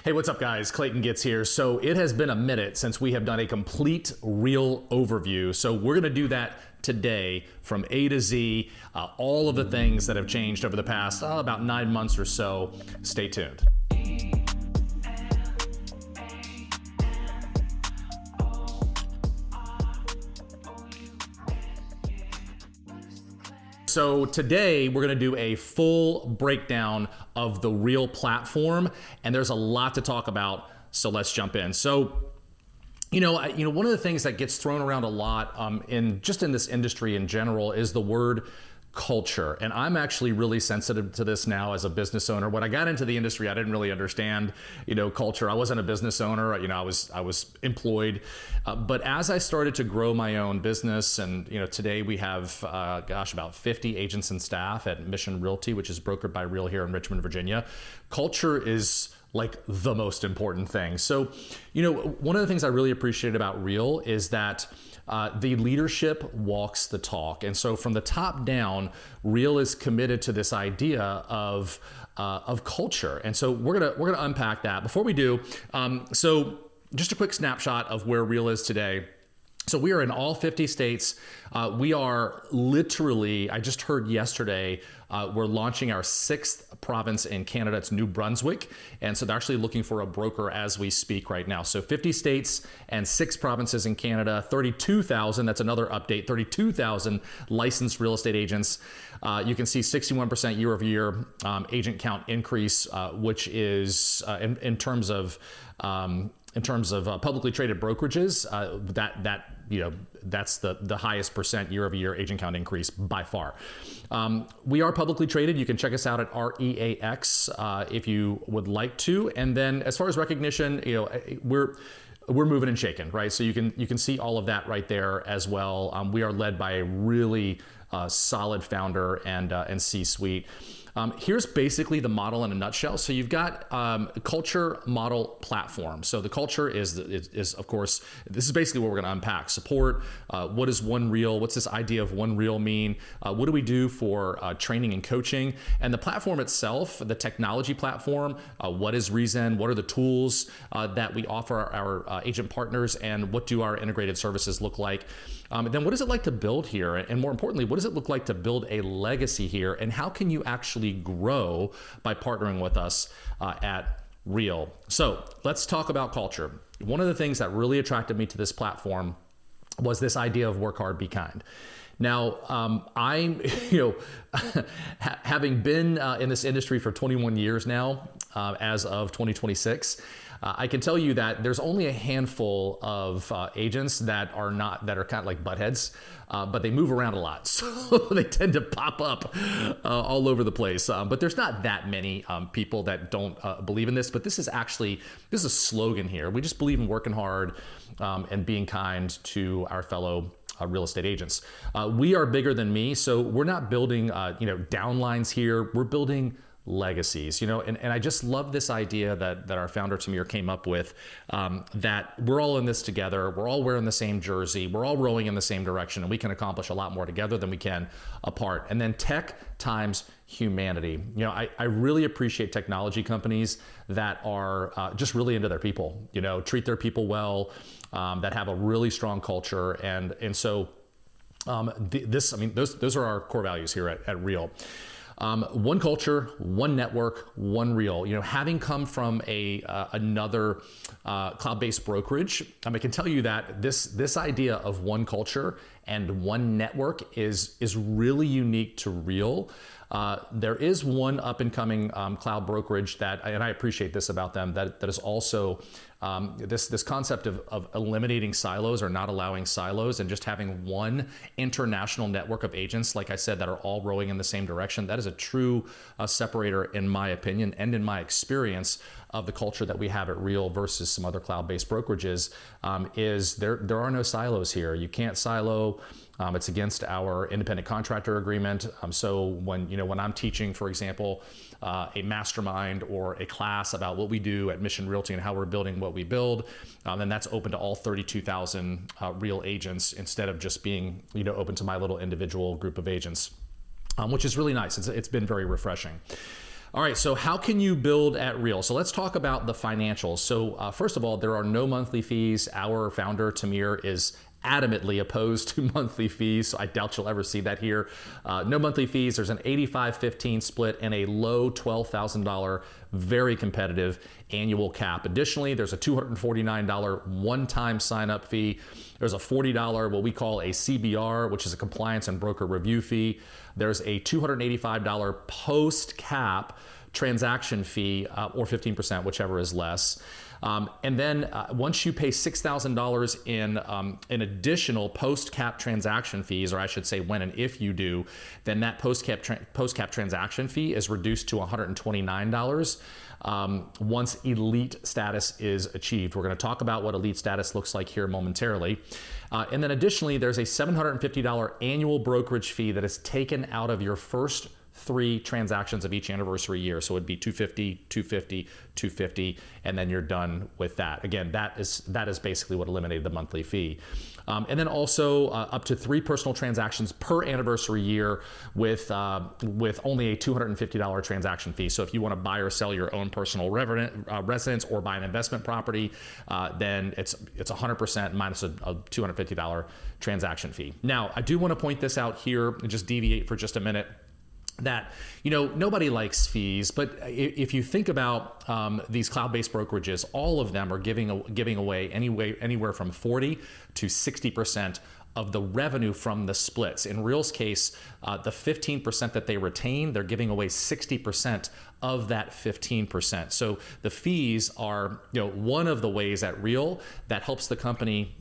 Hey, what's up guys? Clayton Gitz here. So it has been a minute since we have done a complete real overview. So we're gonna do that today from A to Z, all of the things that have changed over the past about 9 months or so. Stay tuned. So today we're going to do a full breakdown of the REAL platform, and there's a lot to talk about. So let's jump in. So, one of the things that gets thrown around a lot in this industry in general is the word culture. And I'm actually really sensitive to this now as a business owner. When I got into the industry, I didn't really understand, culture. I wasn't a business owner. I was employed. But as I started to grow my own business, and today we have, about 50 agents and staff at Mission Realty, which is brokered by Real here in Richmond, Virginia. Culture is like the most important thing. So, one of the things I really appreciate about Real is that the leadership walks the talk. And so from the top down, Real is committed to this idea of culture. And so we're gonna unpack that. Before we do, so just a quick snapshot of where Real is today. So we are in all 50 states. We are literally, I just heard yesterday, we're launching our 6th province in Canada. It's New Brunswick. And so they're actually looking for a broker as we speak right now. So 50 states and 6 provinces in Canada, 32,000, that's another update, 32,000 licensed real estate agents. You can see 61% year over year agent count increase, which is in terms of publicly traded brokerages, that's the highest percent year over year agent count increase by far. We are publicly traded. You can check us out at REAX if you would like to. And then as far as recognition, we're moving and shaking, right? So you can see all of that right there as well. We are led by a really solid founder and C-suite. Here's basically the model in a nutshell. So you've got a culture model platform. So the culture is of course, this is basically what we're going to unpack. Support, what is One Real? What's this idea of One Real mean? What do we do for training and coaching? And the platform itself, the technology platform, what is Reason? What are the tools that we offer our agent partners? And what do our integrated services look like? And then what is it like to build here? And more importantly, what does it look like to build a legacy here? And how can you actually grow by partnering with us at Real? So let's talk about culture. One of the things that really attracted me to this platform was this idea of work hard, be kind. Now, I'm, having been in this industry for 21 years now, as of 2026, I can tell you that there's only a handful of agents that are kind of like buttheads, but they move around a lot. So they tend to pop up all over the place. But there's not that many people that don't believe in this, but this is a slogan here. We just believe in working hard and being kind to our fellow real estate agents. We are bigger than me. So we're not building, downlines here. We're building legacies, and I just love this idea that our founder Tamir came up with, that we're all in this together. We're all wearing the same jersey. We're all rowing in the same direction, and we can accomplish a lot more together than we can apart. And then tech times humanity. I really appreciate technology companies that are just really into their people, treat their people well, that have a really strong culture. And so those are our core values here at Real. One culture, one network, one Real. Having come from another cloud-based brokerage, I can tell you that this idea of one culture and one network is really unique to Real. There is one up-and-coming cloud brokerage and I appreciate this about them, that is also this concept of eliminating silos or not allowing silos and just having one international network of agents, like I said, that are all rowing in the same direction. That is a true separator, in my opinion and in my experience, of the culture that we have at Real versus some other cloud-based brokerages. Is there are no silos here. You can't silo. It's against our independent contractor agreement. So when I'm teaching, for example, a mastermind or a class about what we do at Mission Realty and how we're building what we build, then that's open to all 32,000 Real agents instead of just being open to my little individual group of agents, which is really nice. It's been very refreshing. All right, so how can you build at Real? So let's talk about the financials. So first of all, there are no monthly fees. Our founder, Tamir, is adamantly opposed to monthly fees, so I doubt you'll ever see that here. No monthly fees. There's an 85-15 split and a low $12,000, very competitive annual cap. Additionally, there's a $249 one-time sign-up fee. There's a $40 what we call a CBR, which is a compliance and broker review fee. There's a $285 post-cap transaction fee, or 15%, whichever is less. And then once you pay $6,000 in additional post-cap transaction fees, or I should say when and if you do, then that post-cap transaction fee is reduced to $129 once elite status is achieved. We're going to talk about what elite status looks like here momentarily. And then additionally, there's a $750 annual brokerage fee that is taken out of your first 3 transactions of each anniversary year. So it'd be 250, 250, 250, and then you're done with that. Again, that is basically what eliminated the monthly fee. And then also up to 3 personal transactions per anniversary year with only a $250 transaction fee. So if you want to buy or sell your own personal residence or buy an investment property, then it's 100% minus a $250 transaction fee. Now, I do want to point this out here and just deviate for just a minute. That, nobody likes fees, but if you think about these cloud-based brokerages, all of them are giving away anywhere from 40 to 60% of the revenue from the splits. In Real's case, the 15% that they retain, they're giving away 60% of that 15%. So the fees are, one of the ways at Real that helps the company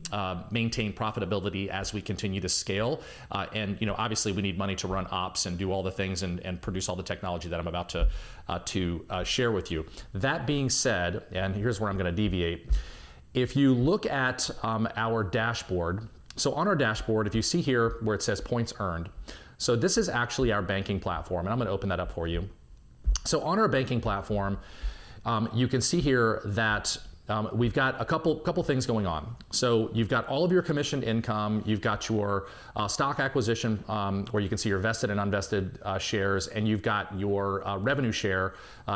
maintain profitability as we continue to scale. And obviously we need money to run ops and do all the things and produce all the technology that I'm about to share with you. That being said, and here's where I'm going to deviate. If you look at our dashboard, so on our dashboard, if you see here where it says points earned, so this is actually our banking platform, and I'm going to open that up for you. So on our banking platform, you can see here that we've got a couple things going on. So you've got all of your commission income, you've got your stock acquisition where you can see your vested and unvested shares, and you've got your revenue share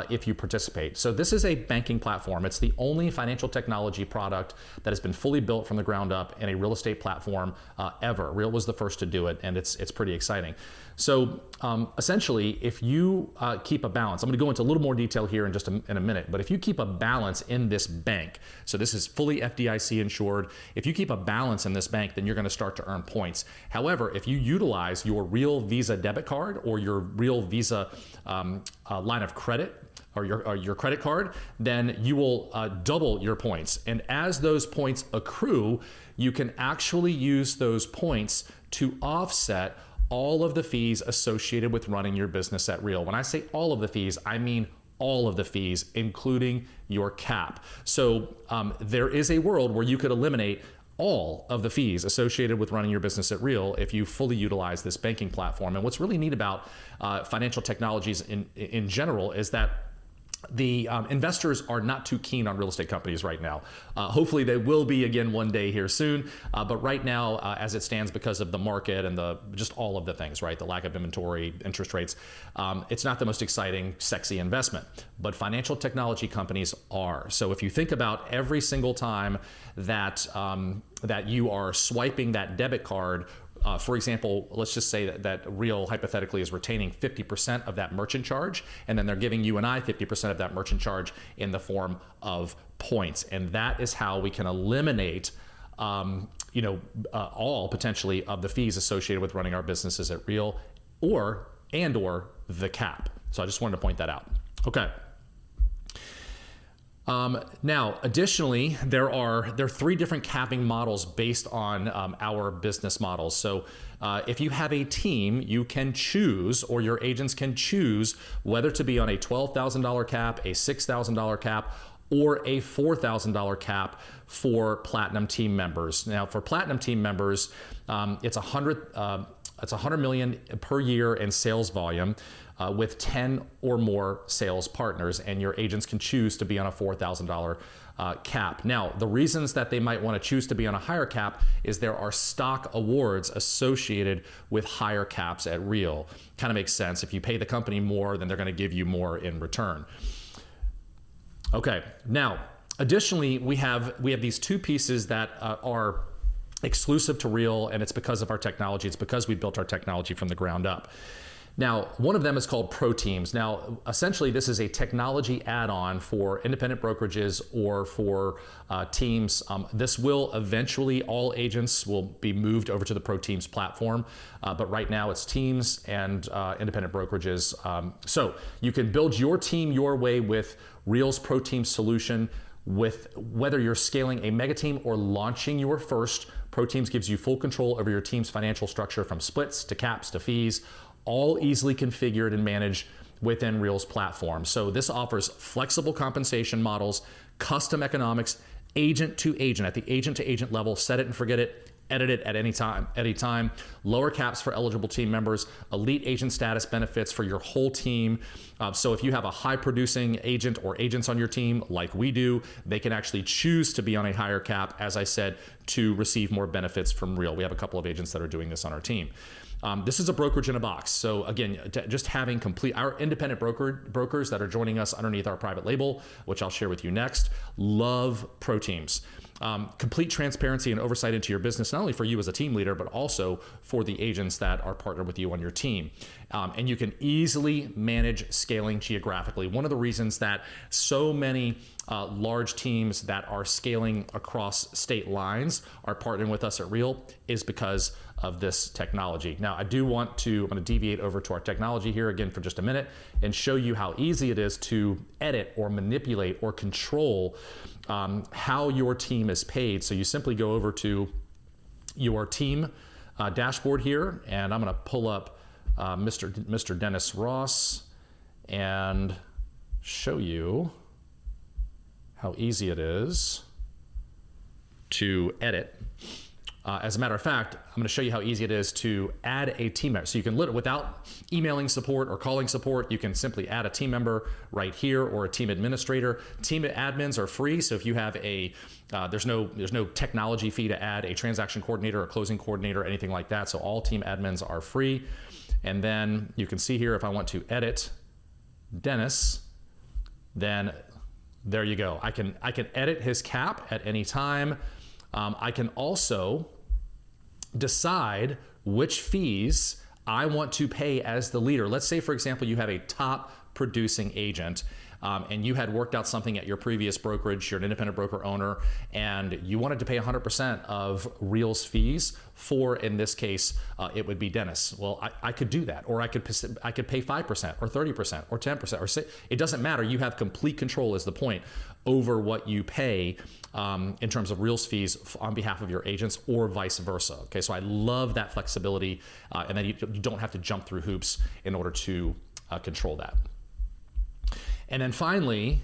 if you participate. So this is a banking platform. It's the only financial technology product that has been fully built from the ground up in a real estate platform ever. Real was the first to do it, and it's pretty exciting. So essentially, if you keep a balance, I'm going to go into a little more detail here in just in a minute, but if you keep a balance in this bank, so this is fully FDIC insured, if you keep a balance in this bank, then you're going to start to earn points. However, if you utilize your Real Visa debit card or your Real Visa line of credit, or your credit card, then you will double your points. And as those points accrue, you can actually use those points to offset all of the fees associated with running your business at Real. When I say all of the fees, I mean all of the fees, including your cap. So there is a world where you could eliminate all of the fees associated with running your business at Real if you fully utilize this banking platform. And what's really neat about financial technologies in general is that the investors are not too keen on real estate companies right now. Hopefully they will be again one day here soon. But right now, as it stands, because of the market and just all of the things, right? The lack of inventory, interest rates, it's not the most exciting, sexy investment. But financial technology companies are. So if you think about every single time that you are swiping that debit card, for example, let's just say that Real hypothetically is retaining 50% of that merchant charge, and then they're giving you and I 50% of that merchant charge in the form of points. And that is how we can eliminate all potentially of the fees associated with running our businesses at Real or the cap. So I just wanted to point that out. Okay. Now, additionally, there are 3 different capping models based on our business models. So if you have a team, you can choose, or your agents can choose, whether to be on a $12,000 cap, a $6,000 cap, or a $4,000 cap for Platinum team members. Now, for Platinum team members, it's $100 million per year in sales volume. with 10 or more sales partners, and your agents can choose to be on a $4,000 cap. Now, the reasons that they might want to choose to be on a higher cap is there are stock awards associated with higher caps at Real. Kind of makes sense. If you pay the company more, then they're going to give you more in return. Okay, now, additionally, we have these two pieces that are exclusive to Real, and it's because of our technology. It's because we built our technology from the ground up. Now, one of them is called Pro Teams. Now, essentially, this is a technology add-on for independent brokerages or for teams. This will eventually, all agents will be moved over to the Pro Teams platform. But right now, it's teams and independent brokerages. So you can build your team your way with Real's Pro Teams solution. With whether you're scaling a mega team or launching your first, Pro Teams gives you full control over your team's financial structure, from splits to caps to fees, all easily configured and managed within Real's platform. So this offers flexible compensation models, custom economics, agent to agent, at the agent to agent level, set it and forget it, edit it at any time, lower caps for eligible team members, elite agent status benefits for your whole team. So if you have a high producing agent or agents on your team, like we do, they can actually choose to be on a higher cap, as I said, to receive more benefits from Real. We have a couple of agents that are doing this on our team. This is a brokerage in a box. So again, just having our independent brokers that are joining us underneath our private label, which I'll share with you next, love Pro Teams. Complete transparency and oversight into your business, not only for you as a team leader, but also for the agents that are partnered with you on your team. And you can easily manage scaling geographically. One of the reasons that so many large teams that are scaling across state lines are partnering with us at Real is because of this technology. Now, I'm going to deviate over to our technology here again for just a minute and show you how easy it is to edit or manipulate or control how your team is paid. So you simply go over to your team dashboard here, and I'm going to pull up Mr. Dennis Ross and show you how easy it is to edit. As a matter of fact, I'm going to show you how easy it is to add a team member. So you can without emailing support or calling support, you can simply add a team member right here, or a team administrator. Team admins are free, so if you have there's no technology fee to add a transaction coordinator or closing coordinator or anything like that. So all team admins are free. And then you can see here, if I want to edit Dennis, then there you go. I can edit his cap at any time. I can also decide which fees I want to pay as the leader. Let's say, for example, you have a top producing agent and you had worked out something at your previous brokerage, you're an independent broker owner, and you wanted to pay 100% of Real's fees for, in this case, it would be Dennis. Well, I could do that, or I could pay 5% or 30% or 10% or say, it doesn't matter. You have complete control, is the point, over what you pay in terms of Real's fees on behalf of your agents, or vice versa. Okay, so I love that flexibility, and then you don't have to jump through hoops in order to control that. And then finally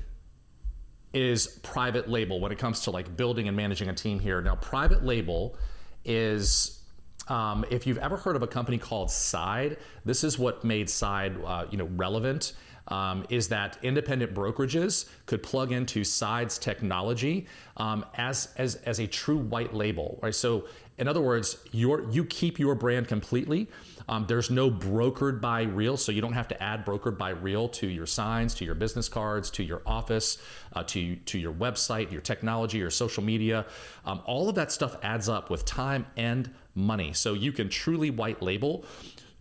is private label when it comes to like building and managing a team here. Now, private label is, if you've ever heard of a company called Side, this is what made Side relevant. Is that independent brokerages could plug into Side's technology as a true white label, right? So in other words, you keep your brand completely. There's no brokered by Real, so you don't have to add brokered by Real to your signs, to your business cards, to your office, to your website, your technology, your social media. All of that stuff adds up with time and money. So you can truly white label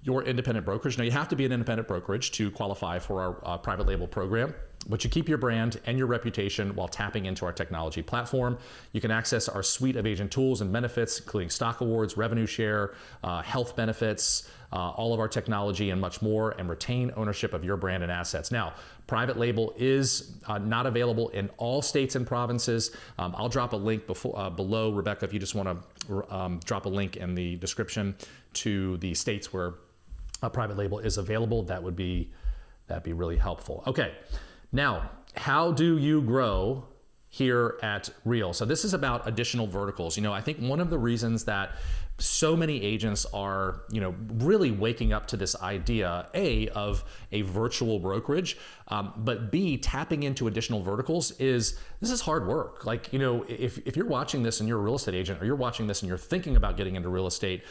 your independent brokerage. Now, you have to be an independent brokerage to qualify for our private label program, but you keep your brand and your reputation while tapping into our technology platform. You can access our suite of agent tools and benefits, including stock awards, revenue share, health benefits, all of our technology, and much more, and retain ownership of your brand and assets. Now, private label is not available in all states and provinces. I'll drop a link below, Rebecca, if you just want to drop a link in the description to the states where a private label is available. That'd be really helpful. Okay, now, how do you grow here at Real. So this is about additional verticals. I think one of the reasons that so many agents are, really waking up to this idea, A, of a virtual brokerage, but B, tapping into additional verticals this is hard work. Like, if you're watching this and you're a real estate agent, or you're watching this and you're thinking about getting into real estate,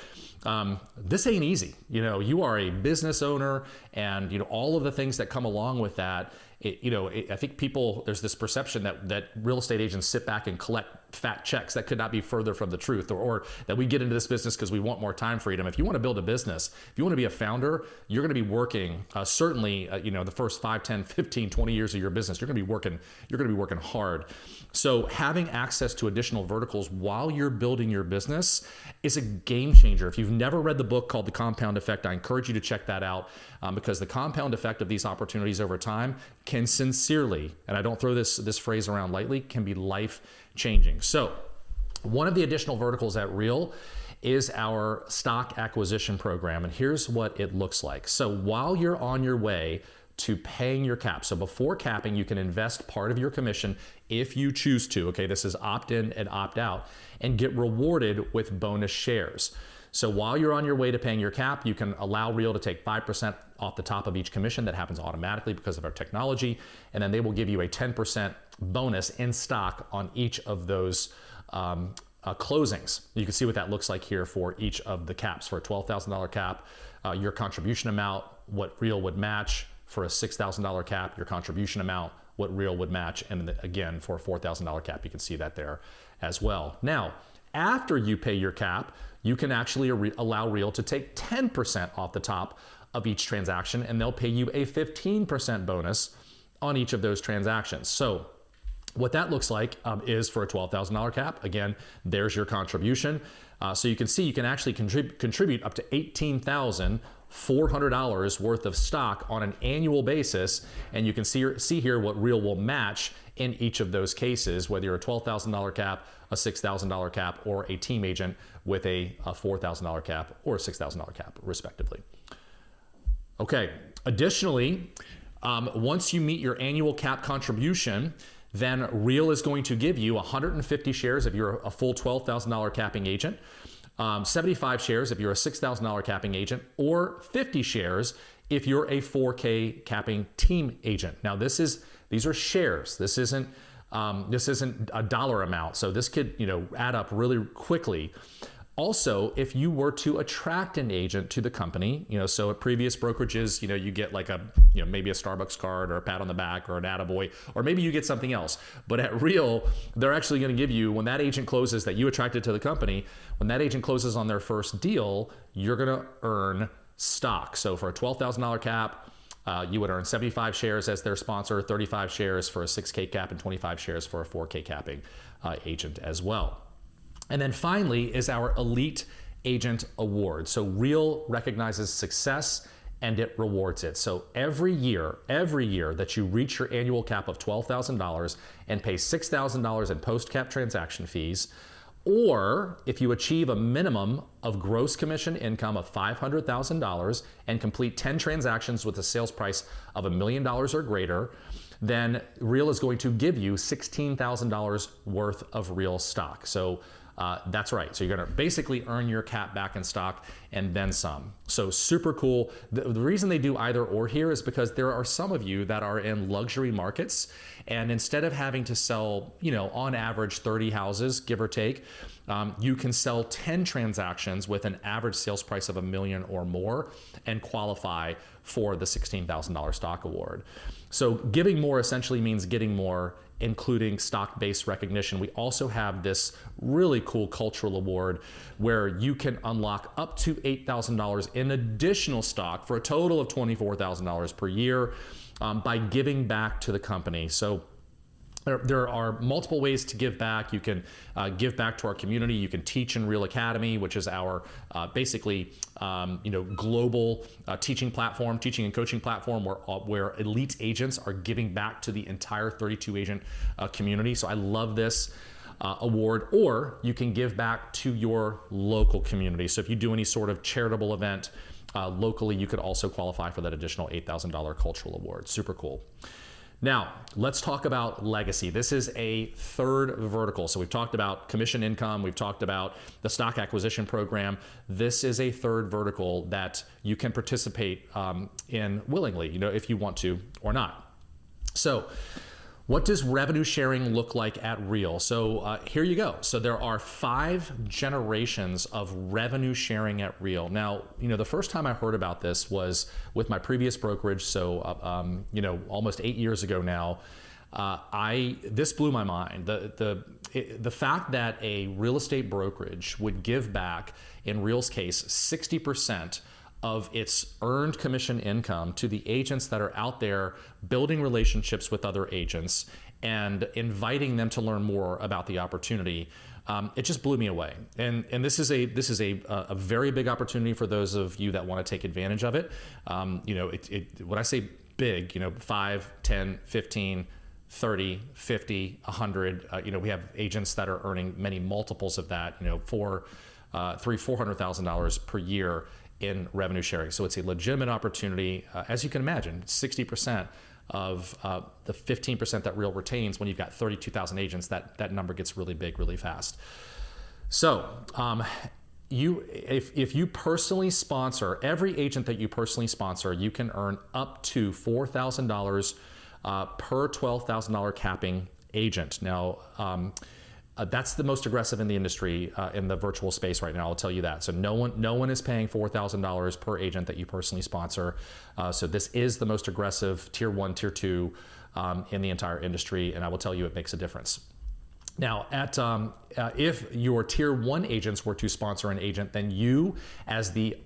this ain't easy. You are a business owner, and, all of the things that come along with that. I think there's this perception that real estate agents sit back and collect fat checks. That could not be further from the truth, or that we get into this business because we want more time freedom. If you want to build a business, if you want to be a founder, you're going to be working, certainly, the first 5, 10, 15, 20 years of your business, you're going to be working hard. So having access to additional verticals while you're building your business is a game changer. If you've never read the book called The Compound Effect, I encourage you to check that out, because the compound effect of these opportunities over time can sincerely, and I don't throw this phrase around lightly, can be life changing. So one of the additional verticals at Real is our stock acquisition program. And here's what it looks like. So while you're on your way to paying your cap, so before capping, you can invest part of your commission if you choose to. Okay, this is opt in and opt out, and get rewarded with bonus shares. So while you're on your way to paying your cap, you can allow Real to take 5% off the top of each commission. That happens automatically because of our technology. And then they will give you a 10% bonus in stock on each of those closings. You can see what that looks like here for each of the caps. For a $12,000 cap, your contribution amount, what Real would match. For a $6,000 cap, your contribution amount, what Real would match. And again, for a $4,000 cap, you can see that there as well. Now, after you pay your cap, you can actually allow Real to take 10% off the top of each transaction, and they'll pay you a 15% bonus on each of those transactions. So what that looks like is for a $12,000 cap. Again, there's your contribution. So you can see you can actually contribute up to $18,400 worth of stock on an annual basis. And you can see here what Real will match in each of those cases, whether you're a $12,000 cap, a $6,000 cap, or a team agent with a $4,000 cap or a $6,000 cap, respectively. Okay, additionally, once you meet your annual cap contribution, then Real is going to give you 150 shares if you're a full $12,000 capping agent, 75 shares if you're a $6,000 capping agent, or 50 shares if you're a 4K capping team agent. Now these are shares. This isn't a dollar amount, so this could add up really quickly. Also, if you were to attract an agent to the company, so at previous brokerages, you get like maybe a Starbucks card or a pat on the back or an attaboy, or maybe you get something else. But at Real, they're actually going to give you, when that agent closes that you attracted to the company, when that agent closes on their first deal, you're going to earn stock. So for a $12,000 cap, you would earn 75 shares as their sponsor, 35 shares for a 6K cap, and 25 shares for a 4K capping agent as well. And then finally is our Elite Agent Award. So Real recognizes success and it rewards it. So every year that you reach your annual cap of $12,000 and pay $6,000 in post-cap transaction fees, or if you achieve a minimum of gross commission income of $500,000 and complete 10 transactions with a sales price of $1 million or greater, then Real is going to give you $16,000 worth of Real stock. So that's right. So you're going to basically earn your cap back in stock and then some. So super cool. The reason they do either or here is because there are some of you that are in luxury markets, and instead of having to sell, on average 30 houses, give or take, you can sell 10 transactions with an average sales price of $1 million or more and qualify for the $16,000 stock award. So giving more essentially means getting more, including stock-based recognition. We also have this really cool cultural award where you can unlock up to $8,000 in additional stock for a total of $24,000 per year by giving back to the company. So there are multiple ways to give back. You can give back to our community. You can teach in Real Academy, which is our basically global teaching and coaching platform where elite agents are giving back to the entire 32 agent community. So I love this award. Or you can give back to your local community. So if you do any sort of charitable event locally, you could also qualify for that additional $8,000 cultural award. Super cool. Now, let's talk about legacy. This is a third vertical. So we've talked about commission income. We've talked about the stock acquisition program. This is a third vertical that you can participate in willingly, if you want to or not. So what does revenue sharing look like at REAL? So here you go. So there are 5 generations of revenue sharing at REAL. Now, the first time I heard about this was with my previous brokerage. So, almost 8 years ago now. This blew my mind. The fact that a real estate brokerage would give back, in REAL's case, 60% of its earned commission income to the agents that are out there building relationships with other agents and inviting them to learn more about the opportunity. It just blew me away. And this is a very big opportunity for those of you that want to take advantage of it. When I say big, 5, 10, 15, 30, 50, 100, we have agents that are earning many multiples of that, for $300,000-$400,000 per year in revenue sharing. So it's a legitimate opportunity. As you can imagine, 60% of the 15% that REAL retains, when you've got 32,000 agents, that number gets really big really fast. So if you personally sponsor, every agent that you personally sponsor, you can earn up to $4,000 per $12,000 capping agent. Now, that's the most aggressive in the industry in the virtual space right now. I'll tell you that. So no one is paying $4,000 per agent that you personally sponsor. So this is the most aggressive tier 1, tier 2 in the entire industry, and I will tell you it makes a difference. Now, if your tier 1 agents were to sponsor an agent, then you, as the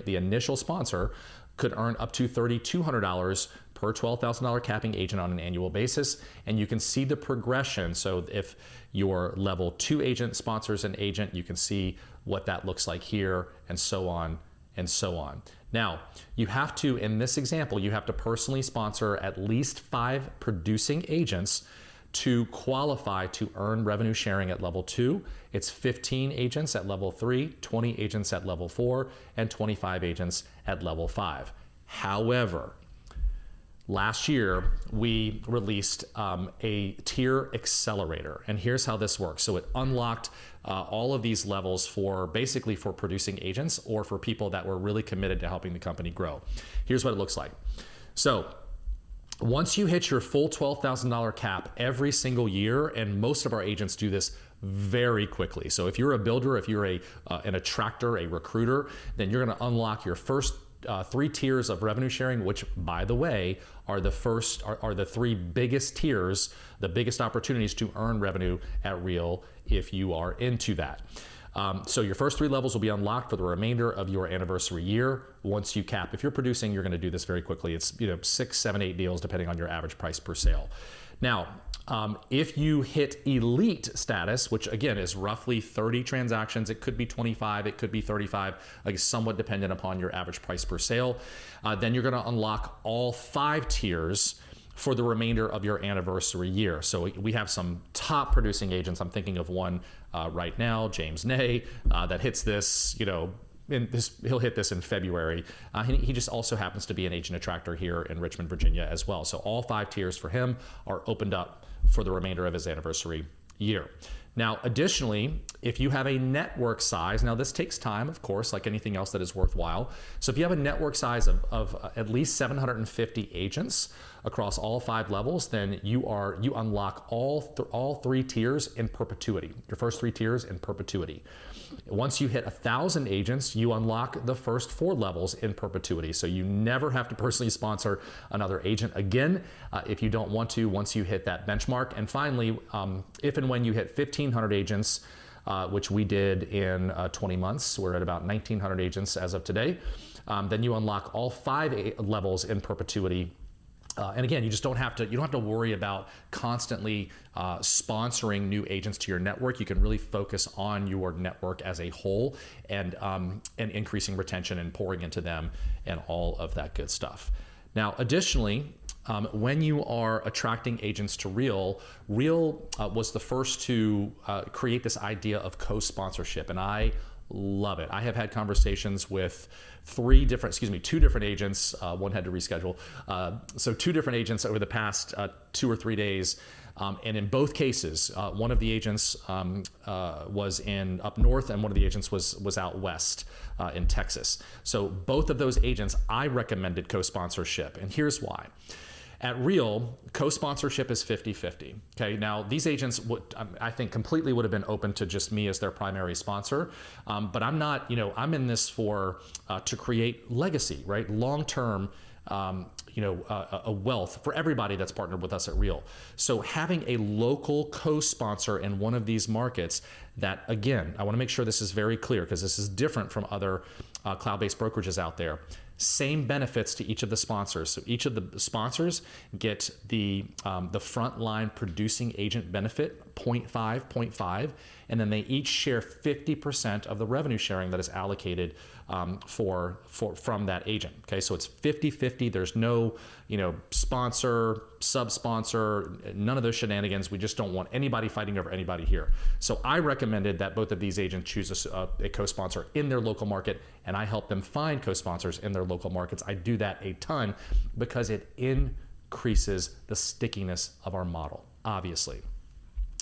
initial sponsor, could earn up to $3,200 per $12,000 capping agent on an annual basis. And you can see the progression. So if your level 2 agent sponsors an agent, you can see what that looks like here, and so on and so on. Now, you have to, in this example, you have to personally sponsor at least 5 producing agents to qualify to earn revenue sharing at level 2. It's 15 agents at level 3, 20 agents at level 4, and 25 agents at level 5. However, last year we released a tier accelerator, and here's how this works. So it unlocked all of these levels basically for producing agents or for people that were really committed to helping the company grow. Here's what it looks like. So once you hit your full $12,000 cap every single year, and most of our agents do this very quickly. So if you're a builder, if you're an attractor, a recruiter, then you're going to unlock your first 3 tiers of revenue sharing, which, by the way, are the 3 biggest tiers, the biggest opportunities to earn revenue at REAL if you are into that. So your first 3 levels will be unlocked for the remainder of your anniversary year. Once you cap, if you're producing, you're going to do this very quickly. It's 6, 7, 8 deals depending on your average price per sale. Now, if you hit elite status, which again is roughly 30 transactions, it could be 25, it could be 35, somewhat dependent upon your average price per sale, then you're going to unlock all 5 tiers for the remainder of your anniversary year. So we have some top producing agents. I'm thinking of one right now, James Ney, that hits this, he'll hit this in February. He just also happens to be an agent attractor here in Richmond, Virginia as well. So all 5 tiers for him are opened up for the remainder of his anniversary year. Now, additionally, if you have a network size, now this takes time, of course, like anything else that is worthwhile. So if you have a network size of at least 750 agents across all 5 levels, then you unlock all 3 tiers in perpetuity, your first 3 tiers in perpetuity. Once you hit 1,000 agents, you unlock the first 4 levels in perpetuity. So you never have to personally sponsor another agent again if you don't want to, once you hit that benchmark. And finally, if and when you hit 1,500 agents, which we did in 20 months, we're at about 1,900 agents as of today, then you unlock all 5 levels in perpetuity. And again, you don't have to worry about constantly sponsoring new agents to your network. You can really focus on your network as a whole and increasing retention and pouring into them and all of that good stuff. Now, additionally, when you are attracting agents to REAL was the first to create this idea of co-sponsorship, and I love it. I have had conversations with two different agents. One had to reschedule. So 2 different agents over the past 2 or 3 days. And in both cases, one of the agents was in up north, and one of the agents was out west in Texas. So both of those agents, I recommended co-sponsorship, and here's why. At Real, co-sponsorship is 50-50. Okay, now these agents I think completely would have been open to just me as their primary sponsor, but I'm not. I'm in this to create legacy, right? Long-term. A wealth for everybody that's partnered with us at Real. So having a local co-sponsor in one of these markets that, again, I want to make sure this is very clear because this is different from other cloud-based brokerages out there. Same benefits to each of the sponsors. So each of the sponsors get the frontline producing agent benefit, 0.5, and then they each share 50% of the revenue sharing that is allocated from that agent. Okay, so it's 50-50. There's no sponsor, sub-sponsor, none of those shenanigans. We just don't want anybody fighting over anybody here. So I recommended that both of these agents choose a co-sponsor in their local market, and I help them find co-sponsors in their local markets. I do that a ton because it increases the stickiness of our model, obviously.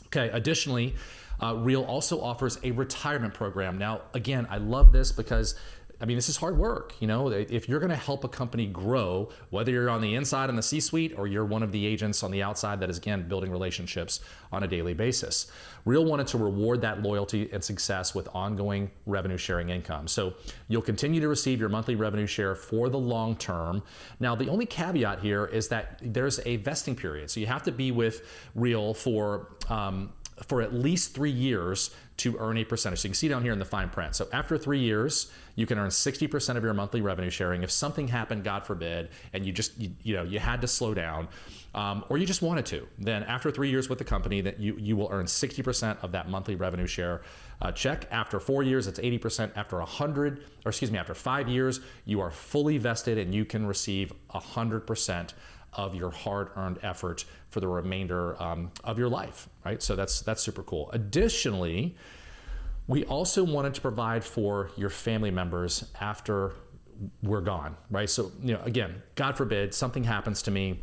Okay, additionally, Real also offers a retirement program. Now, again, I love this because this is hard work. If you're going to help a company grow, whether you're on the inside in the C-suite or you're one of the agents on the outside that is, again, building relationships on a daily basis, Real wanted to reward that loyalty and success with ongoing revenue sharing income. So you'll continue to receive your monthly revenue share for the long term. Now, the only caveat here is that there's a vesting period. So you have to be with Real for at least 3 years to earn a percentage. So you can see down here in the fine print. So after 3 years, you can earn 60% of your monthly revenue sharing. If something happened, God forbid, and you had to slow down, or you just wanted to, then after 3 years with the company, that you will earn 60% of that monthly revenue share check. After 4 years, it's 80%. After 5 years, you are fully vested and you can receive 100% of your hard-earned effort for the remainder of your life, right? So that's super cool. Additionally, we also wanted to provide for your family members after we're gone, right? So, again, God forbid something happens to me,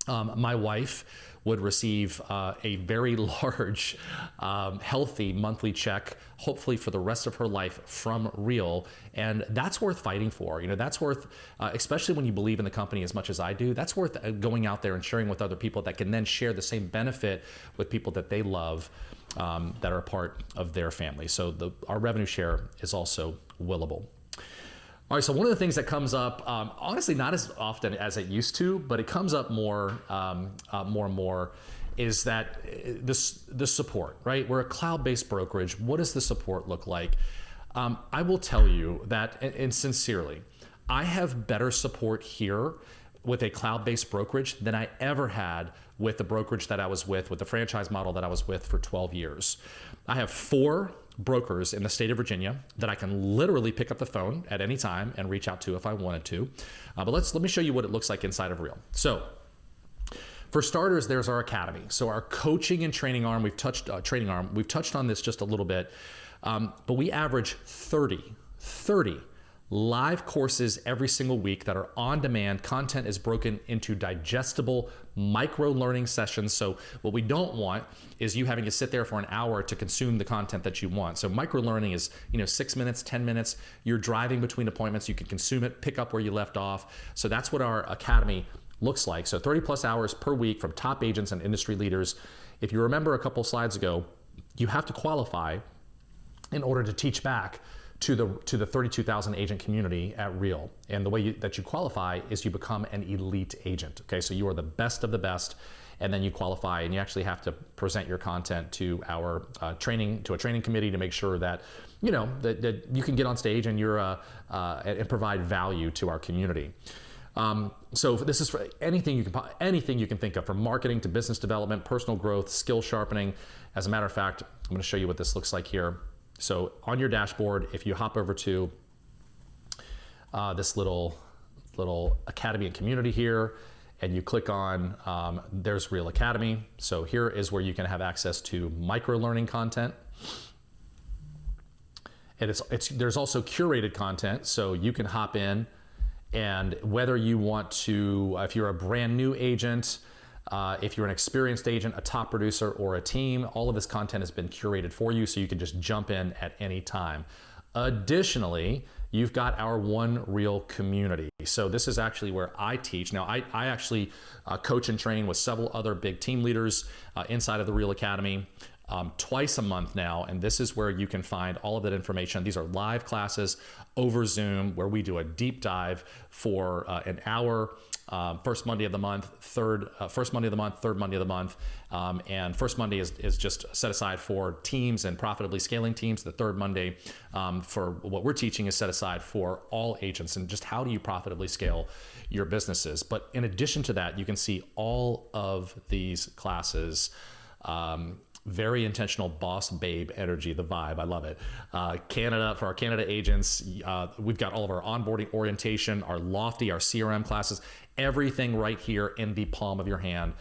my wife would receive a very large, healthy monthly check, hopefully for the rest of her life from Real. And that's worth fighting for. That's worth, especially when you believe in the company as much as I do, that's worth going out there and sharing with other people that can then share the same benefit with people that they love that are a part of their family. So our revenue share is also willable. All right, so one of the things that comes up, honestly, not as often as it used to, but it comes up more and more, is that the support, right? We're a cloud-based brokerage. What does the support look like? I will tell you that, and sincerely, I have better support here with a cloud-based brokerage than I ever had with the brokerage that I was with the franchise model that I was with for 12 years. I have 4 brokers in the state of Virginia that I can literally pick up the phone at any time and reach out to if I wanted to. But let me show you what it looks like inside of Real. So for starters, there's our academy. So our coaching and training arm, we've touched on this just a little bit, but we average 30 live courses every single week that are on demand. Content is broken into digestible micro learning sessions. So what we don't want is you having to sit there for an hour to consume the content that you want. So micro learning is 6 minutes, 10 minutes. You're driving between appointments. You can consume it, pick up where you left off. So that's what our academy looks like. So 30 plus hours per week from top agents and industry leaders. If you remember a couple slides ago, you have to qualify in order to teach back to the 32,000 agent community at Real. And the way that you qualify is you become an elite agent. Okay, so you are the best of the best, and then you qualify, and you actually have to present your content to our a training committee to make sure that that you can get on stage and you're and provide value to our community. So this is for anything you can think of, from marketing to business development, personal growth, skill sharpening. As a matter of fact, I'm going to show you what this looks like here. So on your dashboard, if you hop over to this little academy and community here, and you click on, there's Real Academy. So here is where you can have access to micro learning content. And there's also curated content, so you can hop in, and whether you want to, if you're a brand new agent, if you're an experienced agent, a top producer, or a team, all of this content has been curated for you, so you can just jump in at any time. Additionally, you've got our One Real community. So this is actually where I teach. Now, I actually coach and train with several other big team leaders inside of the Real Academy twice a month now, and this is where you can find all of that information. These are live classes over Zoom where we do a deep dive for an hour. First Monday of the month, first Monday of the month, third Monday of the month, and first Monday is just set aside for teams and profitably scaling teams. The third Monday for what we're teaching is set aside for all agents and just how do you profitably scale your businesses. But in addition to that, you can see all of these classes. Very intentional boss babe energy, the vibe. I love it. Canada, for our Canada agents, we've got all of our onboarding orientation, our Lofty, our CRM classes, everything right here in the palm of your hand.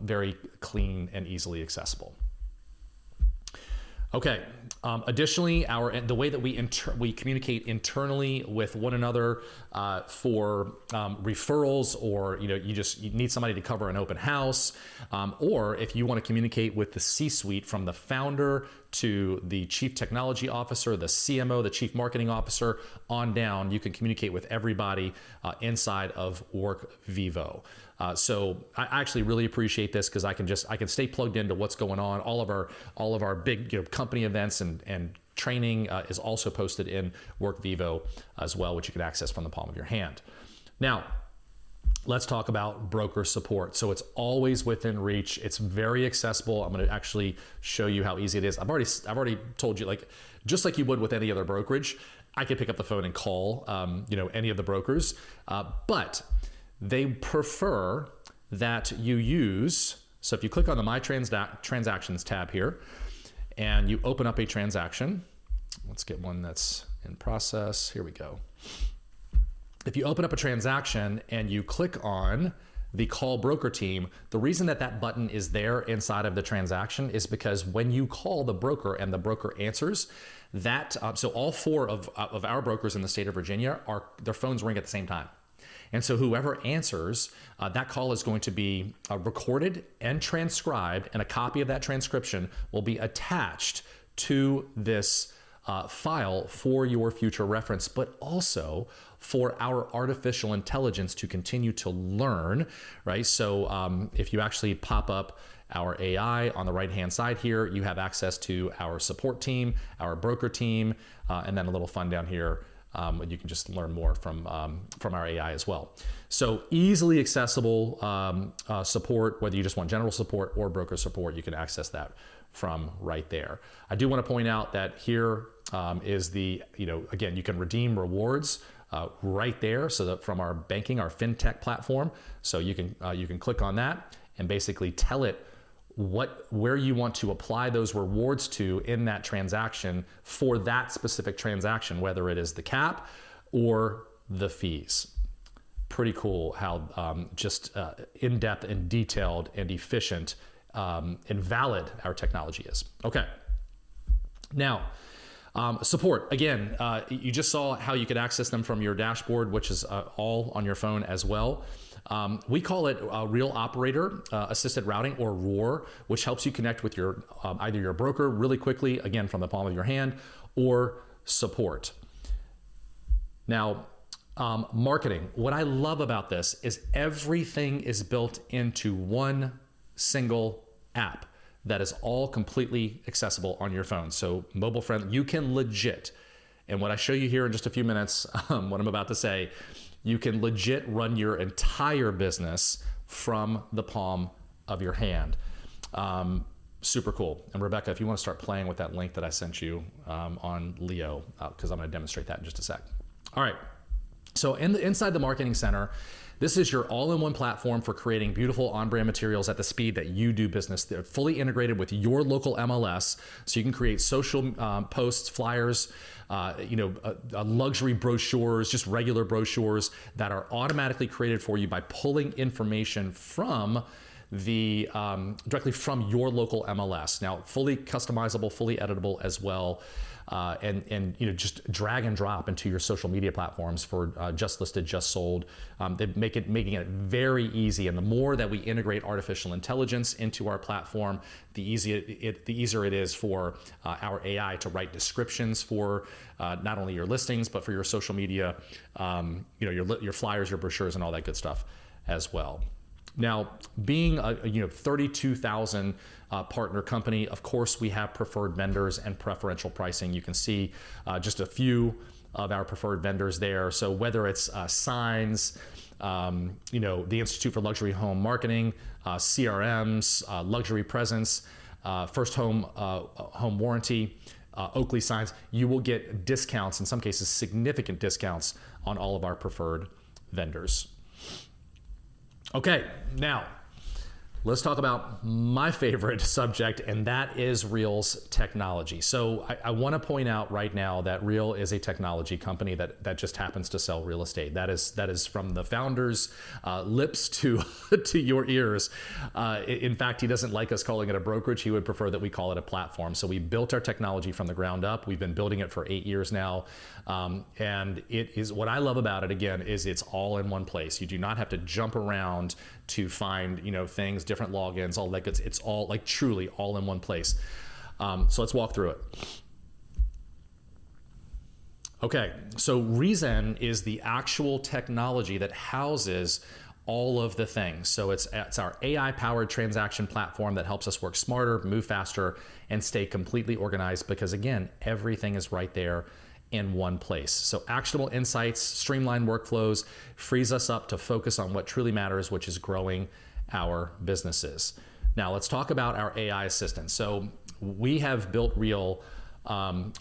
Very clean and easily accessible. Okay. Additionally, the way that we communicate internally with one another for referrals, or you need somebody to cover an open house, or if you want to communicate with the C-suite from the founder to the chief technology officer, the CMO, the chief marketing officer, on down, you can communicate with everybody inside of WorkVivo. So I actually really appreciate this because I can stay plugged into what's going on. All of our big company events and training is also posted in WorkVivo as well, which you can access from the palm of your hand. Now, let's talk about broker support. So it's always within reach. It's very accessible. I'm going to actually show you how easy it is. I've already told you, just like you would with any other brokerage, I could pick up the phone and call any of the brokers, but they prefer that you use. So if you click on the My Transactions tab here and you open up a transaction, let's get one that's in process. Here we go. If you open up a transaction and you click on the call broker team, the reason that button is there inside of the transaction is because when you call the broker and the broker answers, so all four of our brokers in the state of Virginia, their phones ring at the same time. And so whoever answers, that call is going to be recorded and transcribed, and a copy of that transcription will be attached to this file for your future reference, but also for our artificial intelligence to continue to learn, right? So if you actually pop up our AI on the right-hand side here, you have access to our support team, our broker team, and then a little fun down here. You can just learn more from our AI as well. So easily accessible support, whether you just want general support or broker support, you can access that from right there. I do want to point out that here is again, you can redeem rewards right there. So that from our banking, our fintech platform, so you can click on that and basically tell it where you want to apply those rewards to in that transaction for that specific transaction, whether it is the cap or the fees. Pretty cool how just in-depth and detailed and efficient and valid our technology is. Okay. Now, support. Again, you just saw how you could access them from your dashboard, which is all on your phone as well. We call it Real Operator Assisted Routing, or ROAR, which helps you connect with your either your broker really quickly, again, from the palm of your hand, or support. Now, marketing. What I love about this is everything is built into one single app that is all completely accessible on your phone. So mobile friendly, you can legit, and what I show you here in just a few minutes, what I'm about to say, you can legit run your entire business from the palm of your hand. Super cool. And Rebecca, if you want to start playing with that link that I sent you on Leo, because I'm going to demonstrate that in just a sec. All right. So inside the Marketing Center, this is your all-in-one platform for creating beautiful on-brand materials at the speed that you do business. They're fully integrated with your local MLS, so you can create social posts, flyers, luxury brochures, just regular brochures that are automatically created for you by pulling information from directly from your local MLS. Now, fully customizable, fully editable as well. And just drag and drop into your social media platforms for just listed, just sold. They making it very easy. And the more that we integrate artificial intelligence into our platform, the easier it is for our AI to write descriptions for not only your listings but for your social media, your flyers, your brochures, and all that good stuff as well. Now, being a 32,000 partner company, of course, we have preferred vendors and preferential pricing. You can see just a few of our preferred vendors there. So whether it's Signs, the Institute for Luxury Home Marketing, CRMs, Luxury Presence, First Home Warranty, Oakley Signs, you will get discounts, in some cases significant discounts, on all of our preferred vendors. Okay, now let's talk about my favorite subject, and that is Real's technology. So I want to point out right now that Real is a technology company that just happens to sell real estate. That is from the founder's lips to your ears. In fact, he doesn't like us calling it a brokerage. He would prefer that we call it a platform. So we built our technology from the ground up. We've been building it for 8 years now. And it is, what I love about it, again, is it's all in one place. You do not have to jump around to find things, different logins, all that good. It's all, like, truly all in one place. So let's walk through it. Okay, so Reason is the actual technology that houses all of the things. So it's our AI-powered transaction platform that helps us work smarter, move faster, and stay completely organized, because again, everything is right there in one place. So actionable insights, streamlined workflows, frees us up to focus on what truly matters, which is growing our businesses. Now let's talk about our AI assistant. So we have built Real on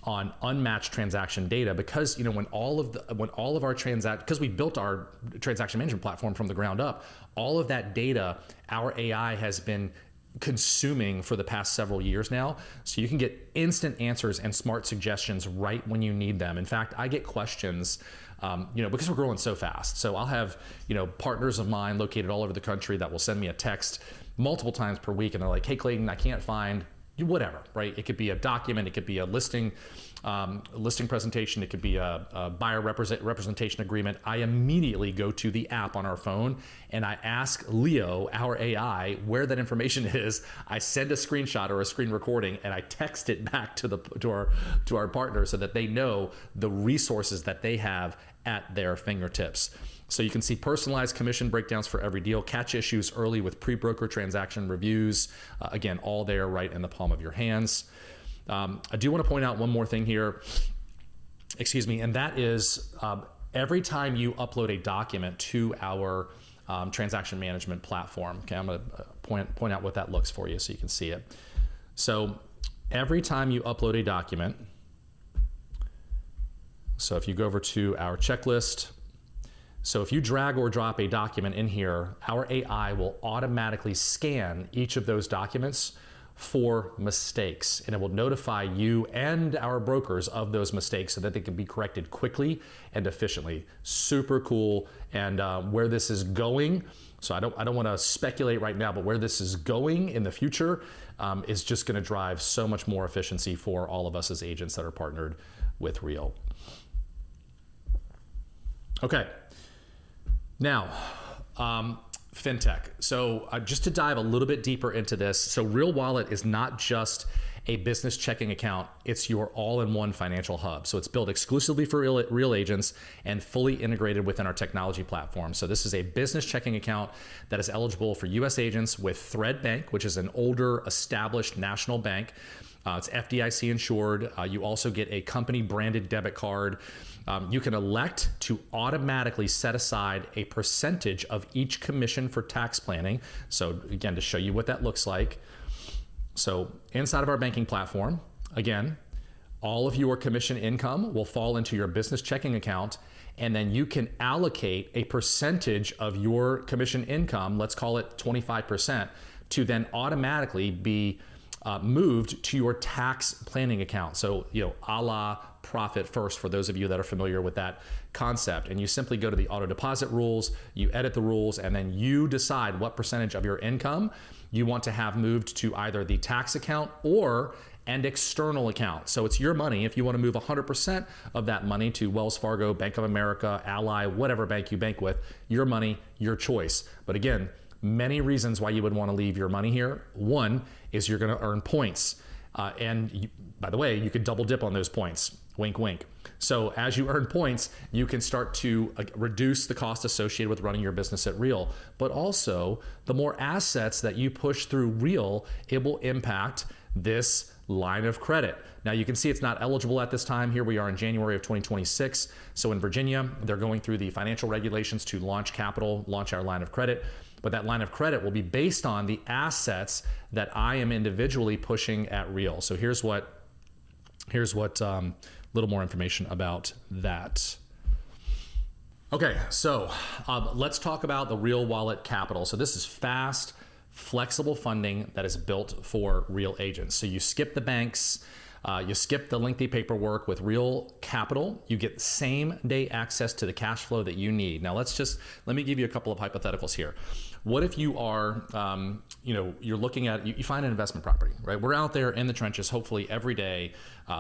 unmatched transaction data, because because we built our transaction management platform from the ground up, all of that data our AI has been consuming for the past several years now. So you can get instant answers and smart suggestions right when you need them. In fact, I get questions, because we're growing so fast. So I'll have, partners of mine located all over the country that will send me a text multiple times per week. And they're like, hey, Clayton, I can't find whatever, right? It could be a document, it could be a listing presentation, it could be a buyer representation agreement. I immediately go to the app on our phone and I ask Leo, our AI, where that information is. I send a screenshot or a screen recording, and I text it back to our partner so that they know the resources that they have at their fingertips. So you can see personalized commission breakdowns for every deal, catch issues early with pre-broker transaction reviews. Again, all there right in the palm of your hands. I do want to point out one more thing here, and that is every time you upload a document to our transaction management platform, okay, I'm going to point out what that looks for you so you can see it. So every time you upload a document, so if you go over to our checklist, so if you drag or drop a document in here, our AI will automatically scan each of those documents for mistakes, and it will notify you and our brokers of those mistakes so that they can be corrected quickly and efficiently. Super cool. And where this is going, so I don't want to speculate right now, but where this is going in the future is just going to drive so much more efficiency for all of us as agents that are partnered with Real. Okay. Now, fintech. So just to dive a little bit deeper into this, so Real Wallet is not just a business checking account, it's your all-in-one financial hub. So it's built exclusively for real agents and fully integrated within our technology platform. So this is a business checking account that is eligible for US agents with Thread Bank, which is an older established national bank. It's FDIC insured. You also get a company branded debit card. You can elect to automatically set aside a percentage of each commission for tax planning. So again, to show you what that looks like. So inside of our banking platform, again, all of your commission income will fall into your business checking account, and then you can allocate a percentage of your commission income, let's call it 25%, to then automatically be moved to your tax planning account. So, a la Profit First, for those of you that are familiar with that concept. And you simply go to the auto deposit rules, you edit the rules, and then you decide what percentage of your income you want to have moved to either the tax account or an external account. So it's your money. If you want to move 100% of that money to Wells Fargo, Bank of America, Ally, whatever bank you bank with, your money, your choice. But again, many reasons why you would want to leave your money here. One is you're going to earn points. By the way, you could double dip on those points. Wink, wink. So as you earn points, you can start to reduce the cost associated with running your business at Real. But also, the more assets that you push through Real, it will impact this line of credit. Now you can see it's not eligible at this time. Here we are in January of 2026. So in Virginia, they're going through the financial regulations to launch our line of credit. But that line of credit will be based on the assets that I am individually pushing at Real. So here's what little more information about that. Okay, so let's talk about the Real Wallet Capital. So this is fast, flexible funding that is built for Real agents. So you skip the banks, you skip the lengthy paperwork. With Real Capital, you get same day access to the cash flow that you need. Now let me give you a couple of hypotheticals here. What if you are, you're looking at, you find an investment property, right? We're out there in the trenches, hopefully every day,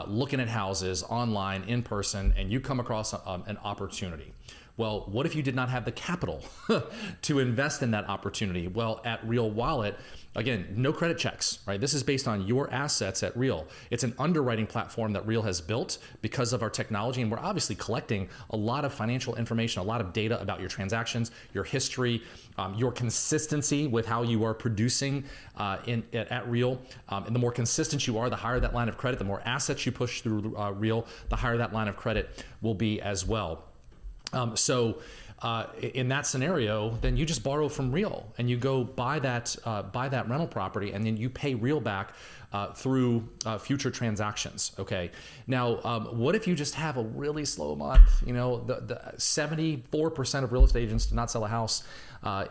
looking at houses online, in person, and you come across an opportunity. Well, what if you did not have the capital to invest in that opportunity? Well, at Real Wallet, again, no credit checks, right? This is based on your assets at Real. It's an underwriting platform that Real has built because of our technology, and we're obviously collecting a lot of financial information, a lot of data about your transactions, your history, your consistency with how you are producing at Real. And the more consistent you are, the higher that line of credit, the more assets you push through Real, the higher that line of credit will be as well. In that scenario, then you just borrow from Real and you go buy that rental property, and then you pay Real back through future transactions. Okay. Now, what if you just have a really slow month? The 74% of real estate agents did not sell a house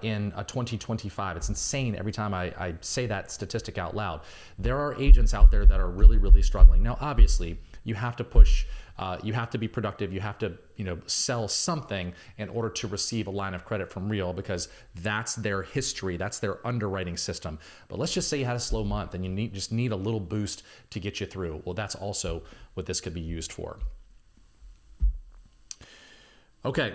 in 2025. It's insane every time I say that statistic out loud. There are agents out there that are really, really struggling. Now, obviously, you have to push. You have to be productive. You have to, sell something in order to receive a line of credit from Real, because that's their history. That's their underwriting system. But let's just say you had a slow month and you just need a little boost to get you through. Well, that's also what this could be used for. Okay.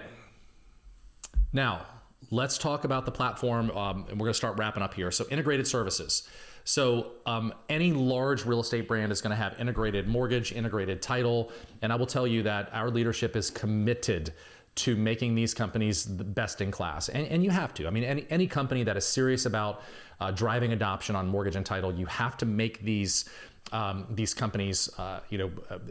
Now, let's talk about the platform, and we're going to start wrapping up here. So integrated services. So any large real estate brand is going to have integrated mortgage, integrated title. And I will tell you that our leadership is committed to making these companies the best in class. And you have to. I mean, any company that is serious about driving adoption on mortgage and title, you have to make these companies,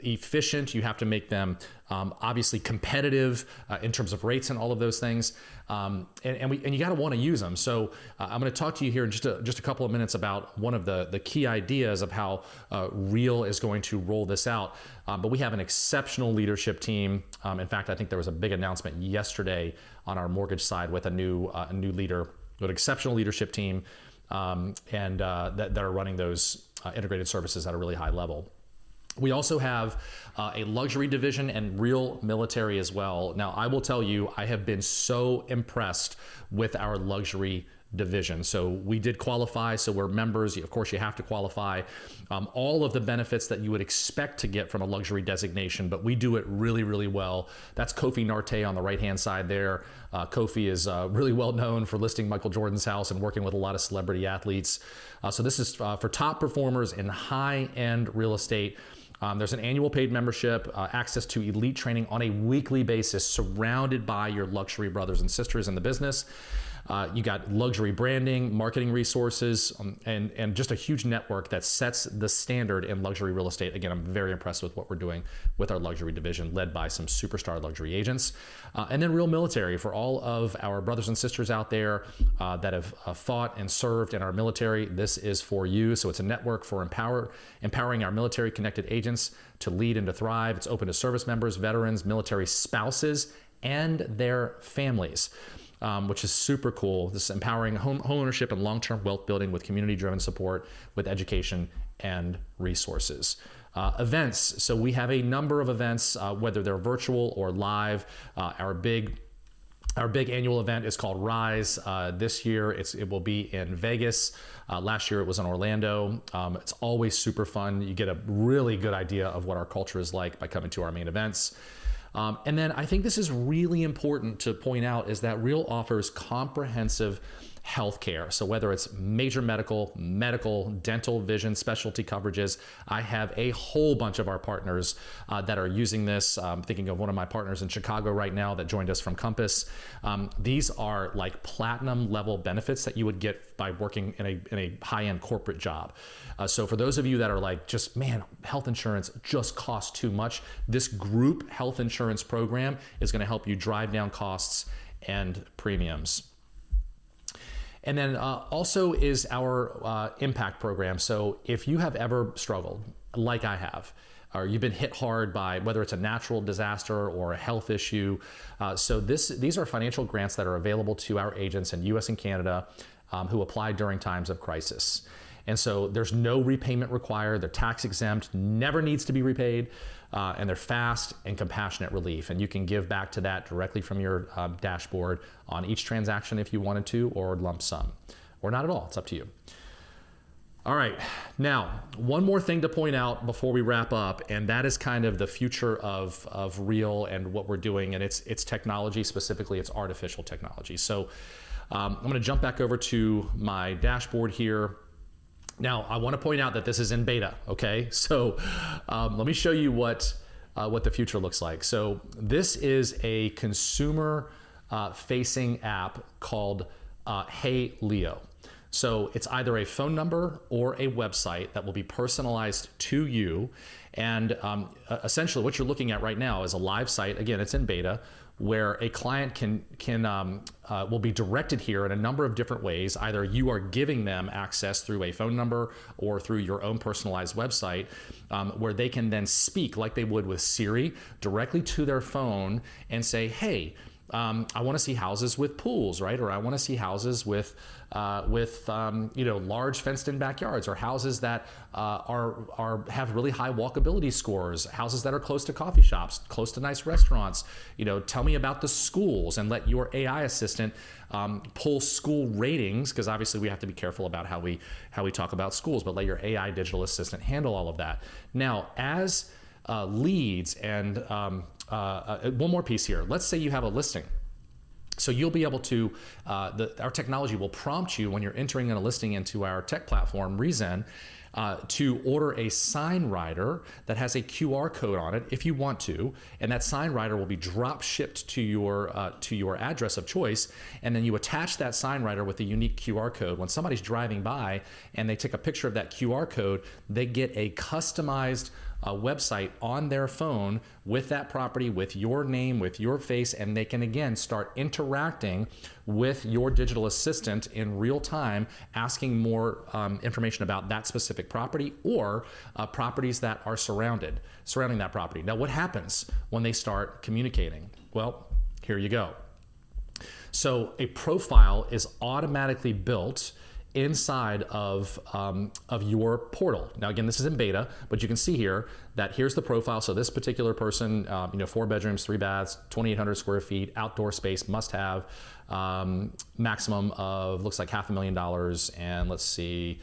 efficient. You have to make them obviously competitive in terms of rates and all of those things. And you got to want to use them. So I'm going to talk to you here in just a couple of minutes about one of the key ideas of how Real is going to roll this out. But we have an exceptional leadership team. In fact, I think there was a big announcement yesterday on our mortgage side with a new leader, with an exceptional leadership team, that are running those integrated services at a really high level. We also have a luxury division and Real Military as well. Now, I will tell you, I have been so impressed with our luxury division. So we did qualify, so we're members. Of course, you have to qualify. All of the benefits that you would expect to get from a luxury designation, but we do it really, really well. That's Kofi Narte on the right-hand side there. Kofi is really well known for listing Michael Jordan's house and working with a lot of celebrity athletes. So this is for top performers in high-end real estate. There's an annual paid membership, access to elite training on a weekly basis, surrounded by your luxury brothers and sisters in the business. You got luxury branding, marketing resources, and just a huge network that sets the standard in luxury real estate. Again, I'm very impressed with what we're doing with our luxury division, led by some superstar luxury agents. And then Real Military, for all of our brothers and sisters out there that have fought and served in our military. This is for you. So it's a network for empowering our military-connected agents to lead and to thrive. It's open to service members, veterans, military spouses, and their families. Which is super cool. This is empowering home ownership and long-term wealth building with community-driven support, with education and resources. Events. So we have a number of events, whether they're virtual or live. Our big annual event is called Rise. This year it will be in Vegas. Last year it was in Orlando. It's always super fun. You get a really good idea of what our culture is like by coming to our main events. And then I think this is really important to point out is that Real offers comprehensive healthcare. So whether it's major medical, dental, vision, specialty coverages, I have a whole bunch of our partners that are using this. I'm thinking of one of my partners in Chicago right now that joined us from Compass. These are like platinum level benefits that you would get by working in a high-end corporate job. So for those of you that are like, just man, health insurance just costs too much, this group health insurance program is going to help you drive down costs and premiums. And then also is our impact program. So if you have ever struggled, like I have, or you've been hit hard by whether it's a natural disaster or a health issue, so these are financial grants that are available to our agents in US and Canada who apply during times of crisis. And so there's no repayment required. They're tax exempt, never needs to be repaid, and they're fast and compassionate relief. And you can give back to that directly from your dashboard on each transaction if you wanted to, or lump sum, or not at all. It's up to you. All right, now one more thing to point out before we wrap up, and that is kind of the future of Real and what we're doing, and it's technology, specifically it's artificial technology. So I'm going to jump back over to my dashboard here. Now, I want to point out that this is in beta, okay? So let me show you what the future looks like. So this is a consumer-facing app called Hey Leo. So it's either a phone number or a website that will be personalized to you. And essentially what you're looking at right now is a live site. Again, it's in beta, where a client will be directed here in a number of different ways. Either you are giving them access through a phone number or through your own personalized website, where they can then speak like they would with Siri directly to their phone and say, hey, I want to see houses with pools, right? Or I want to see houses with large fenced-in backyards, or houses that have really high walkability scores, houses that are close to coffee shops, close to nice restaurants. Tell me about the schools, and let your AI assistant pull school ratings, because obviously we have to be careful about how we talk about schools. But let your AI digital assistant handle all of that. Now, as leads and one more piece here. Let's say you have a listing. So you'll be able to, our technology will prompt you when you're entering a listing into our tech platform, Rezen, to order a sign rider that has a QR code on it if you want to, and that sign rider will be drop shipped to your address of choice, and then you attach that sign rider with a unique QR code. When somebody's driving by and they take a picture of that QR code, they get a customized website on their phone with that property, with your name, with your face, and they can again start interacting with your digital assistant in real time, asking more information about that specific property or properties that are surrounding that property. Now, what happens when they start communicating? Well, here you go. So a profile is automatically built inside of your portal. Now, again, this is in beta, but you can see here that here's the profile. So this particular person, 4 bedrooms, 3 baths, 2,800 square feet, outdoor space, must have, maximum of, looks like $500,000. And let's see,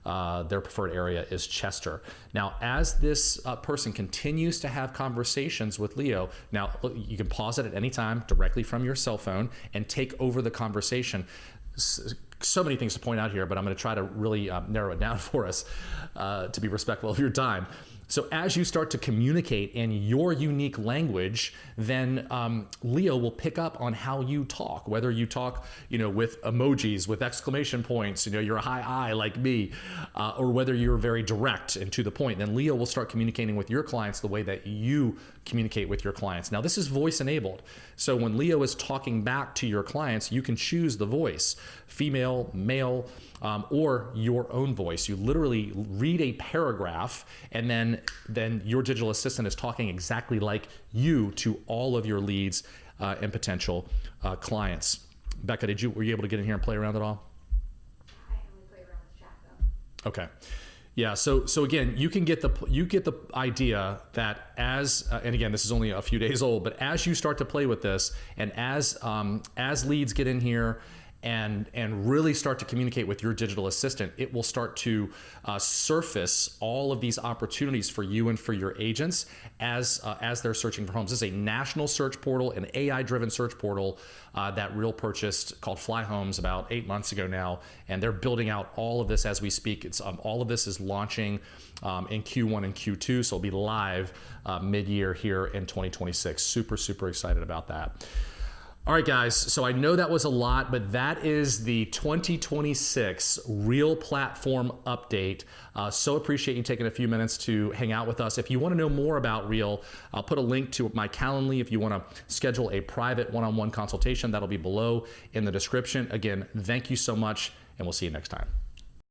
their preferred area is Chester. Now, as this person continues to have conversations with Leo, now look, you can pause it at any time directly from your cell phone and take over the conversation. So many things to point out here, but I'm going to try to really narrow it down for us to be respectful of your time. So as you start to communicate in your unique language, then Leo will pick up on how you talk, whether you talk, with emojis, with exclamation points, you're a high I like me, or whether you're very direct and to the point. Then Leo will start communicating with your clients the way that you communicate with your clients. Now, this is voice enabled. So when Leo is talking back to your clients, you can choose the voice, female, male, or your own voice. You literally read a paragraph, and then your digital assistant is talking exactly like you to all of your leads and potential clients. Becca, were you able to get in here and play around at all? I only play around with chat though. Okay. Yeah. So again, you get the idea that and again, this is only a few days old, but as you start to play with this, and as leads get in here, and really start to communicate with your digital assistant, it will start to surface all of these opportunities for you and for your agents as they're searching for homes. This is a national search portal, an AI-driven search portal that Real purchased, called Fly Homes, about 8 months ago now, and they're building out all of this as we speak. It's all of this is launching in Q1 and Q2, so it'll be live mid-year here in 2026. Super excited about that. All right, guys, so I know that was a lot, but that is the 2026 Real Platform update. So appreciate you taking a few minutes to hang out with us. If you want to know more about Real, I'll put a link to my Calendly if you want to schedule a private one-on-one consultation. That'll be below in the description. Again, thank you so much, and we'll see you next time.